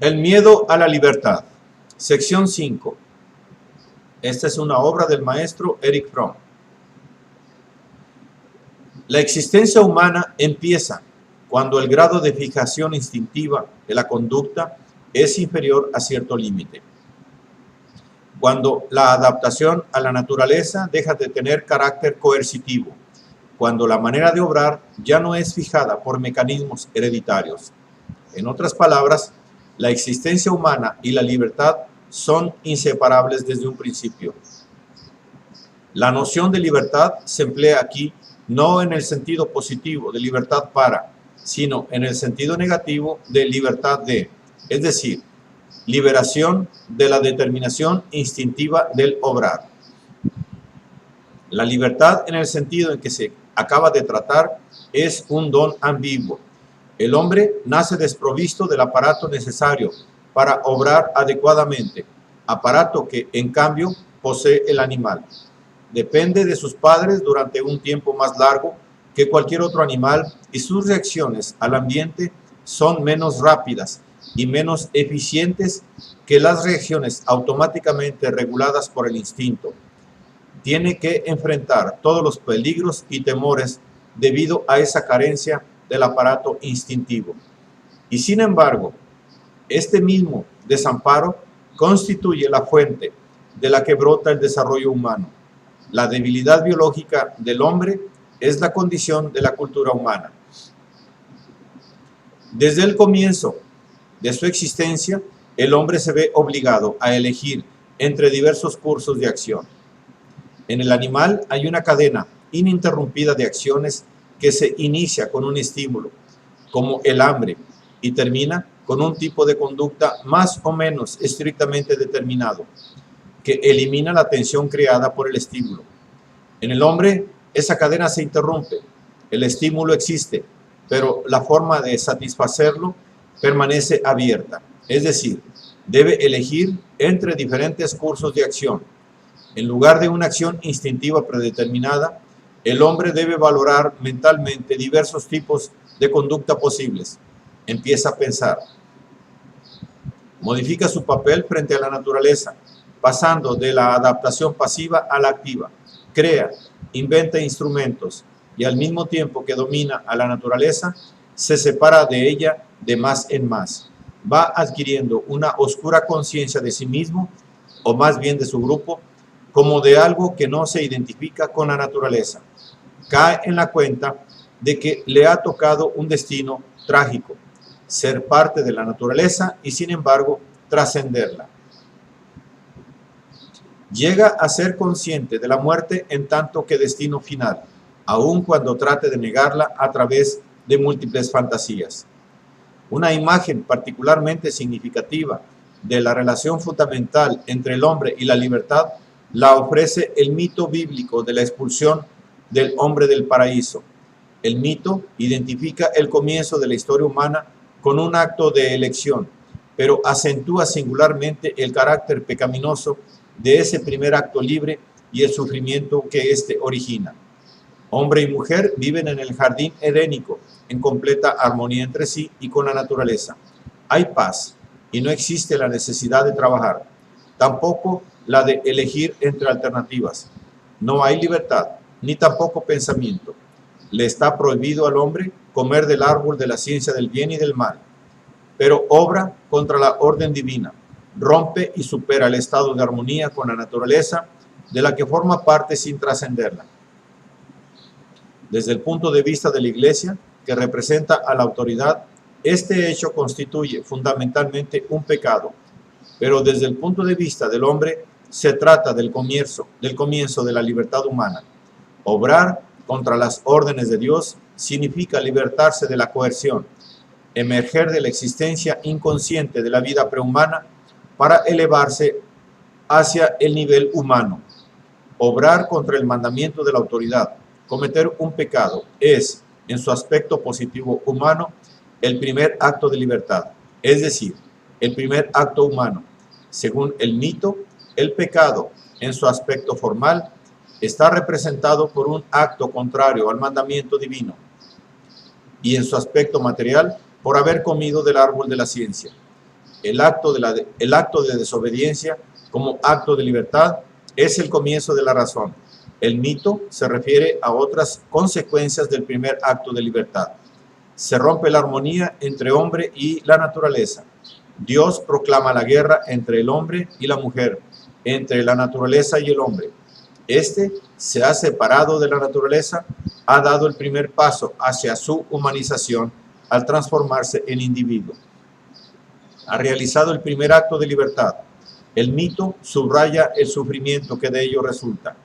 El miedo a la libertad. Sección 5. Esta es una obra del maestro Erich Fromm. La existencia humana empieza cuando el grado de fijación instintiva de la conducta es inferior a cierto límite. Cuando la adaptación a la naturaleza deja de tener carácter coercitivo. Cuando la manera de obrar ya no es fijada por mecanismos hereditarios. En otras palabras, la existencia humana y la libertad son inseparables desde un principio. La noción de libertad se emplea aquí no en el sentido positivo de libertad para, sino en el sentido negativo de libertad de, es decir, liberación de la determinación instintiva del obrar. La libertad en el sentido en que se acaba de tratar es un don ambiguo. El hombre nace desprovisto del aparato necesario para obrar adecuadamente, aparato que, en cambio, posee el animal. Depende de sus padres durante un tiempo más largo que cualquier otro animal y sus reacciones al ambiente son menos rápidas y menos eficientes que las reacciones automáticamente reguladas por el instinto. Tiene que enfrentar todos los peligros y temores debido a esa carencia del aparato instintivo. Y sin embargo, este mismo desamparo constituye la fuente de la que brota el desarrollo humano. La debilidad biológica del hombre es la condición de la cultura humana. Desde el comienzo de su existencia, el hombre se ve obligado a elegir entre diversos cursos de acción. En el animal hay una cadena ininterrumpida de acciones que se inicia con un estímulo, como el hambre, y termina con un tipo de conducta más o menos estrictamente determinado, que elimina la tensión creada por el estímulo. En el hombre, esa cadena se interrumpe, el estímulo existe, pero la forma de satisfacerlo permanece abierta, es decir, debe elegir entre diferentes cursos de acción. En lugar de una acción instintiva predeterminada, el hombre debe valorar mentalmente diversos tipos de conducta posibles. Empieza a pensar. Modifica su papel frente a la naturaleza, pasando de la adaptación pasiva a la activa. Crea, inventa instrumentos y al mismo tiempo que domina a la naturaleza, se separa de ella de más en más. Va adquiriendo una oscura conciencia de sí mismo, o más bien de su grupo, como de algo que no se identifica con la naturaleza. Cae en la cuenta de que le ha tocado un destino trágico, ser parte de la naturaleza y sin embargo trascenderla. Llega a ser consciente de la muerte en tanto que destino final, aun cuando trate de negarla a través de múltiples fantasías. Una imagen particularmente significativa de la relación fundamental entre el hombre y la libertad la ofrece el mito bíblico de la expulsión del hombre del paraíso. El mito identifica el comienzo de la historia humana con un acto de elección, pero acentúa singularmente el carácter pecaminoso de ese primer acto libre y el sufrimiento que éste origina. Hombre y mujer viven en el jardín edénico, en completa armonía entre sí y con la naturaleza. Hay paz y no existe la necesidad de trabajar, tampoco la de elegir entre alternativas. No hay libertad, ni tampoco pensamiento. Le está prohibido al hombre comer del árbol de la ciencia del bien y del mal, pero obra contra la orden divina, rompe y supera el estado de armonía con la naturaleza de la que forma parte sin trascenderla. Desde el punto de vista de la Iglesia, que representa a la autoridad, este hecho constituye fundamentalmente un pecado, pero desde el punto de vista del hombre se trata del comienzo de la libertad humana. Obrar contra las órdenes de Dios significa libertarse de la coerción, emerger de la existencia inconsciente de la vida prehumana para elevarse hacia el nivel humano. Obrar contra el mandamiento de la autoridad, cometer un pecado, es, en su aspecto positivo humano, el primer acto de libertad, es decir, el primer acto humano. Según el mito, el pecado, en su aspecto formal, está representado por un acto contrario al mandamiento divino, y en su aspecto material, por haber comido del árbol de la ciencia. el acto de desobediencia como acto de libertad es el comienzo de la razón. El mito se refiere a otras consecuencias del primer acto de libertad. Se rompe la armonía entre hombre y la naturaleza. Dios proclama la guerra entre el hombre y la mujer, entre la naturaleza y el hombre. Este se ha separado de la naturaleza, ha dado el primer paso hacia su humanización al transformarse en individuo. Ha realizado el primer acto de libertad. El mito subraya el sufrimiento que de ello resulta.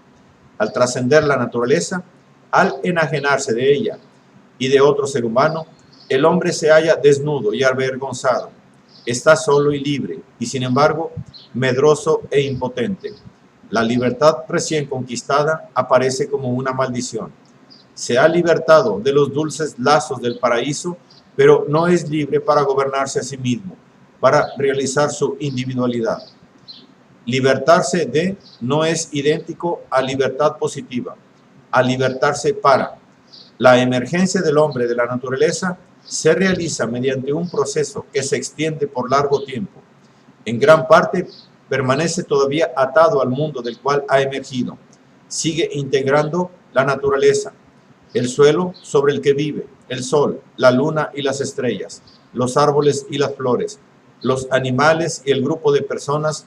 Al trascender la naturaleza, al enajenarse de ella y de otro ser humano, el hombre se halla desnudo y avergonzado. Está solo y libre, y sin embargo, medroso e impotente. La libertad recién conquistada aparece como una maldición. Se ha libertado de los dulces lazos del paraíso, pero no es libre para gobernarse a sí mismo, para realizar su individualidad. Libertarse de no es idéntico a libertad positiva, a libertarse para. La emergencia del hombre de la naturaleza se realiza mediante un proceso que se extiende por largo tiempo. En gran parte permanece todavía atado al mundo del cual ha emergido. Sigue integrando la naturaleza, el suelo sobre el que vive, el sol, la luna y las estrellas, los árboles y las flores, los animales y el grupo de personas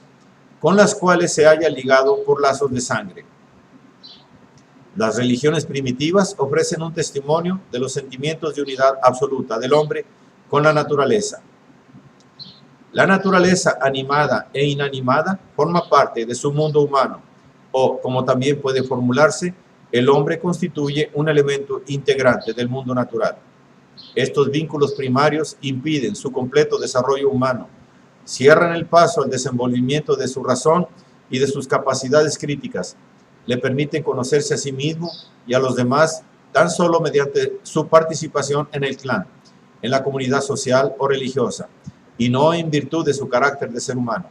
con las cuales se haya ligado por lazos de sangre. Las religiones primitivas ofrecen un testimonio de los sentimientos de unidad absoluta del hombre con la naturaleza. La naturaleza animada e inanimada forma parte de su mundo humano, o, como también puede formularse, el hombre constituye un elemento integrante del mundo natural. Estos vínculos primarios impiden su completo desarrollo humano, cierran el paso al desenvolvimiento de su razón y de sus capacidades críticas, le permiten conocerse a sí mismo y a los demás tan solo mediante su participación en el clan, en la comunidad social o religiosa, y no en virtud de su carácter de ser humano.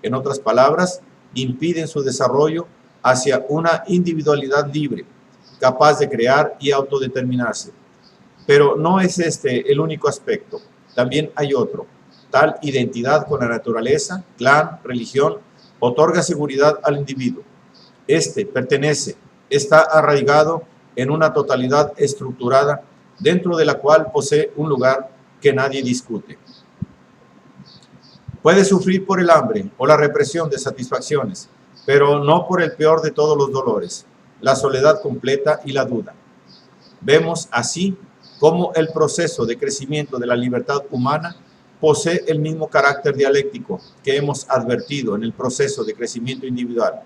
En otras palabras, impiden su desarrollo hacia una individualidad libre, capaz de crear y autodeterminarse. Pero no es este el único aspecto, también hay otro. Tal identidad con la naturaleza, clan, religión, otorga seguridad al individuo. Este pertenece, está arraigado en una totalidad estructurada, dentro de la cual posee un lugar que nadie discute. Puede sufrir por el hambre o la represión de satisfacciones, pero no por el peor de todos los dolores, la soledad completa y la duda. Vemos así cómo el proceso de crecimiento de la libertad humana posee el mismo carácter dialéctico que hemos advertido en el proceso de crecimiento individual.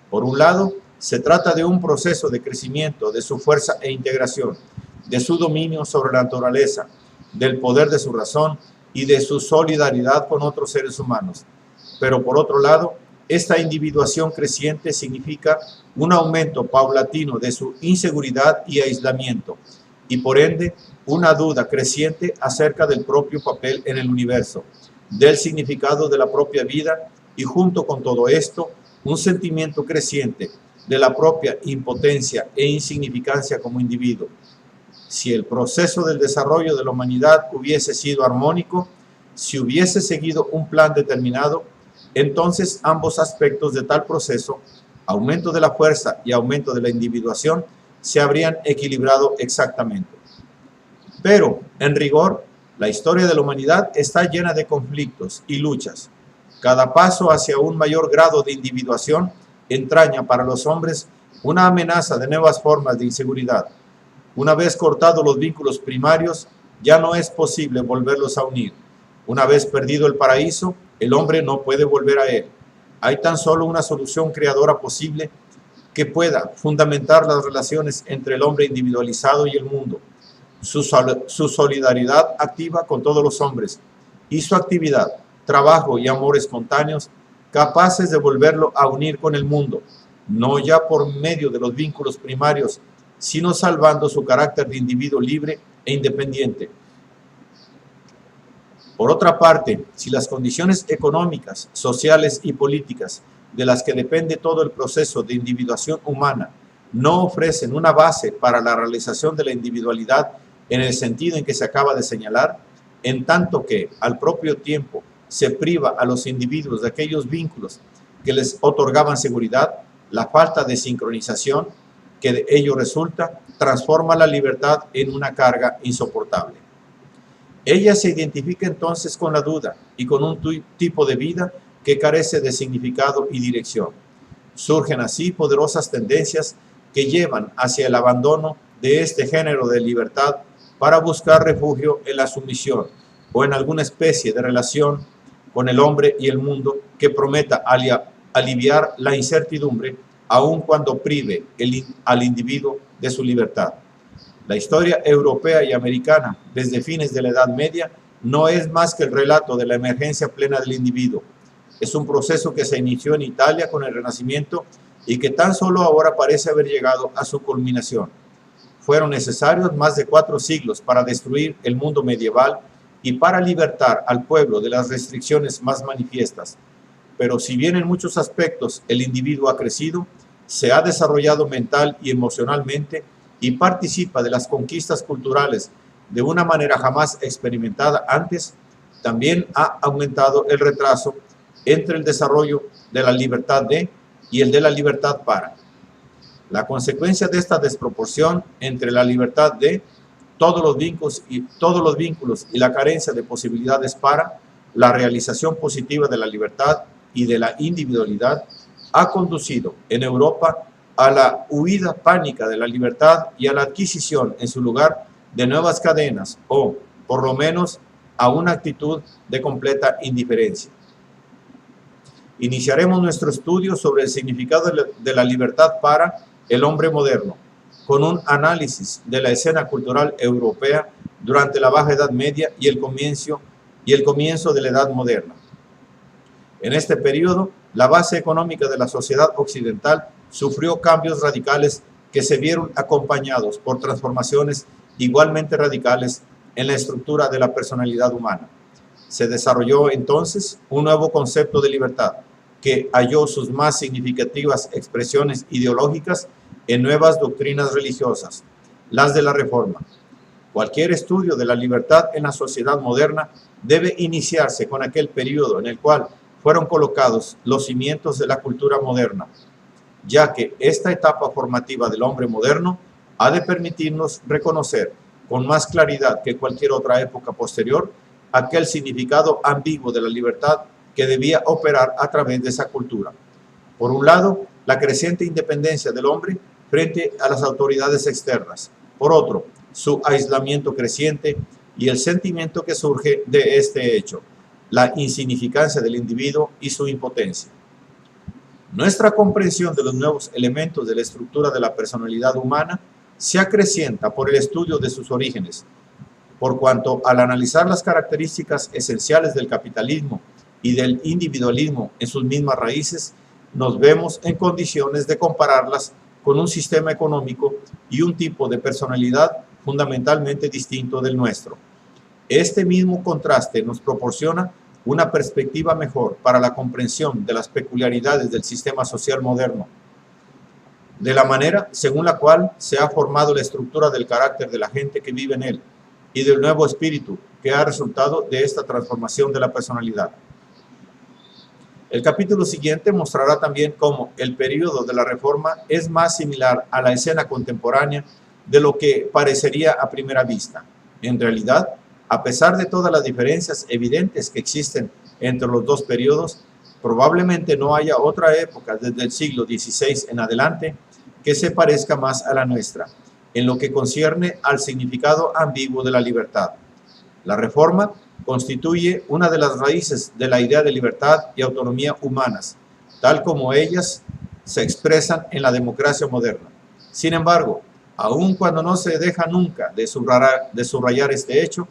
Por un lado, se trata de un proceso de crecimiento de su fuerza e integración, de su dominio sobre la naturaleza, del poder de su razón y de su solidaridad con otros seres humanos. Pero por otro lado, esta individuación creciente significa un aumento paulatino de su inseguridad y aislamiento, y por ende, una duda creciente acerca del propio papel en el universo, del significado de la propia vida y junto con todo esto, un sentimiento creciente de la propia impotencia e insignificancia como individuo. Si el proceso del desarrollo de la humanidad hubiese sido armónico, si hubiese seguido un plan determinado, entonces ambos aspectos de tal proceso, aumento de la fuerza y aumento de la individuación, se habrían equilibrado exactamente. Pero, en rigor, la historia de la humanidad está llena de conflictos y luchas. Cada paso hacia un mayor grado de individuación entraña para los hombres una amenaza de nuevas formas de inseguridad. Una vez cortados los vínculos primarios, ya no es posible volverlos a unir. Una vez perdido el paraíso, el hombre no puede volver a él. Hay tan solo una solución creadora posible que pueda fundamentar las relaciones entre el hombre individualizado y el mundo, su solidaridad activa con todos los hombres y su actividad, trabajo y amor espontáneos capaces de volverlo a unir con el mundo, no ya por medio de los vínculos primarios, sino salvando su carácter de individuo libre e independiente. Por otra parte, si las condiciones económicas, sociales y políticas de las que depende todo el proceso de individuación humana no ofrecen una base para la realización de la individualidad en el sentido en que se acaba de señalar, en tanto que, al propio tiempo, se priva a los individuos de aquellos vínculos que les otorgaban seguridad, la falta de sincronización que de ello resulta transforma la libertad en una carga insoportable. Ella se identifica entonces con la duda y con un tipo de vida que carece de significado y dirección. Surgen así poderosas tendencias que llevan hacia el abandono de este género de libertad para buscar refugio en la sumisión o en alguna especie de relación con el hombre y el mundo que prometa aliviar la incertidumbre aun cuando prive al individuo de su libertad. La historia europea y americana desde fines de la Edad Media no es más que el relato de la emergencia plena del individuo. Es un proceso que se inició en Italia con el Renacimiento y que tan solo ahora parece haber llegado a su culminación. Fueron necesarios más de 4 siglos para destruir el mundo medieval y para libertar al pueblo de las restricciones más manifiestas. Pero si bien en muchos aspectos el individuo ha crecido, se ha desarrollado mental y emocionalmente y participa de las conquistas culturales de una manera jamás experimentada antes, también ha aumentado el retraso entre el desarrollo de la libertad de y el de la libertad para. La consecuencia de esta desproporción entre la libertad de todos los vínculos y la carencia de posibilidades para la realización positiva de la libertad y de la individualidad ha conducido en Europa a la huida pánica de la libertad y a la adquisición en su lugar de nuevas cadenas o, por lo menos, a una actitud de completa indiferencia. Iniciaremos nuestro estudio sobre el significado de la libertad para el hombre moderno, con un análisis de la escena cultural europea durante la Baja Edad Media y el comienzo de la Edad Moderna. En este periodo, la base económica de la sociedad occidental sufrió cambios radicales que se vieron acompañados por transformaciones igualmente radicales en la estructura de la personalidad humana. Se desarrolló entonces un nuevo concepto de libertad que halló sus más significativas expresiones ideológicas en nuevas doctrinas religiosas, las de la Reforma. Cualquier estudio de la libertad en la sociedad moderna debe iniciarse con aquel periodo en el cual fueron colocados los cimientos de la cultura moderna, ya que esta etapa formativa del hombre moderno ha de permitirnos reconocer con más claridad que cualquier otra época posterior aquel significado ambiguo de la libertad que debía operar a través de esa cultura. Por un lado, la creciente independencia del hombre frente a las autoridades externas. Por otro, su aislamiento creciente y el sentimiento que surge de este hecho, la insignificancia del individuo y su impotencia. Nuestra comprensión de los nuevos elementos de la estructura de la personalidad humana se acrecienta por el estudio de sus orígenes, por cuanto al analizar las características esenciales del capitalismo y del individualismo en sus mismas raíces, nos vemos en condiciones de compararlas con un sistema económico y un tipo de personalidad fundamentalmente distinto del nuestro. Este mismo contraste nos proporciona una perspectiva mejor para la comprensión de las peculiaridades del sistema social moderno, de la manera según la cual se ha formado la estructura del carácter de la gente que vive en él y del nuevo espíritu que ha resultado de esta transformación de la personalidad. El capítulo siguiente mostrará también cómo el periodo de la Reforma es más similar a la escena contemporánea de lo que parecería a primera vista. En realidad, a pesar de todas las diferencias evidentes que existen entre los dos periodos, probablemente no haya otra época desde el siglo XVI en adelante que se parezca más a la nuestra, en lo que concierne al significado ambiguo de la libertad. La Reforma constituye una de las raíces de la idea de libertad y autonomía humanas, tal como ellas se expresan en la democracia moderna. Sin embargo, aun cuando no se deja nunca de subrayar este hecho,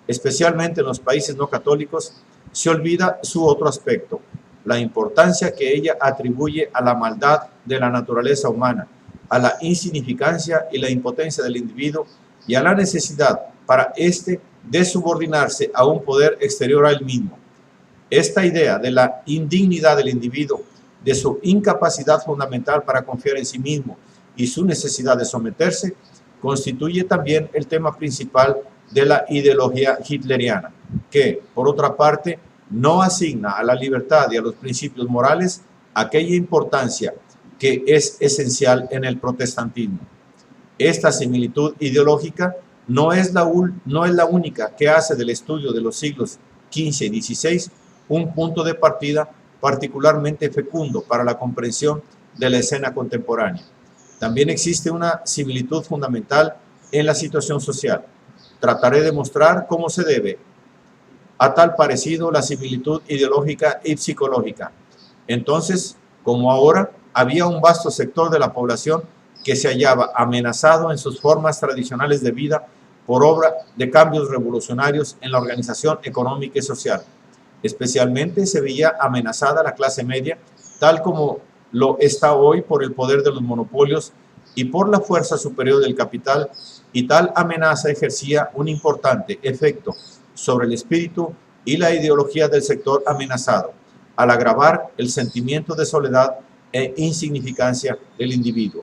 especialmente en los países no católicos, se olvida su otro aspecto, la importancia que ella atribuye a la maldad de la naturaleza humana, a la insignificancia y la impotencia del individuo y a la necesidad para éste de subordinarse a un poder exterior a él mismo. Esta idea de la indignidad del individuo, de su incapacidad fundamental para confiar en sí mismo y su necesidad de someterse, constituye también el tema principal de la ideología hitleriana, que, por otra parte, no asigna a la libertad y a los principios morales aquella importancia que es esencial en el protestantismo. Esta similitud ideológica no es la única que hace del estudio de los siglos XV y XVI un punto de partida particularmente fecundo para la comprensión de la escena contemporánea. También existe una similitud fundamental en la situación social. Trataré de mostrar cómo se debe a tal parecido la similitud ideológica y psicológica. Entonces, como ahora, había un vasto sector de la población que se hallaba amenazado en sus formas tradicionales de vida por obra de cambios revolucionarios en la organización económica y social. Especialmente se veía amenazada la clase media, tal como lo está hoy por el poder de los monopolios y por la fuerza superior del capital, y tal amenaza ejercía un importante efecto sobre el espíritu y la ideología del sector amenazado, al agravar el sentimiento de soledad e insignificancia del individuo.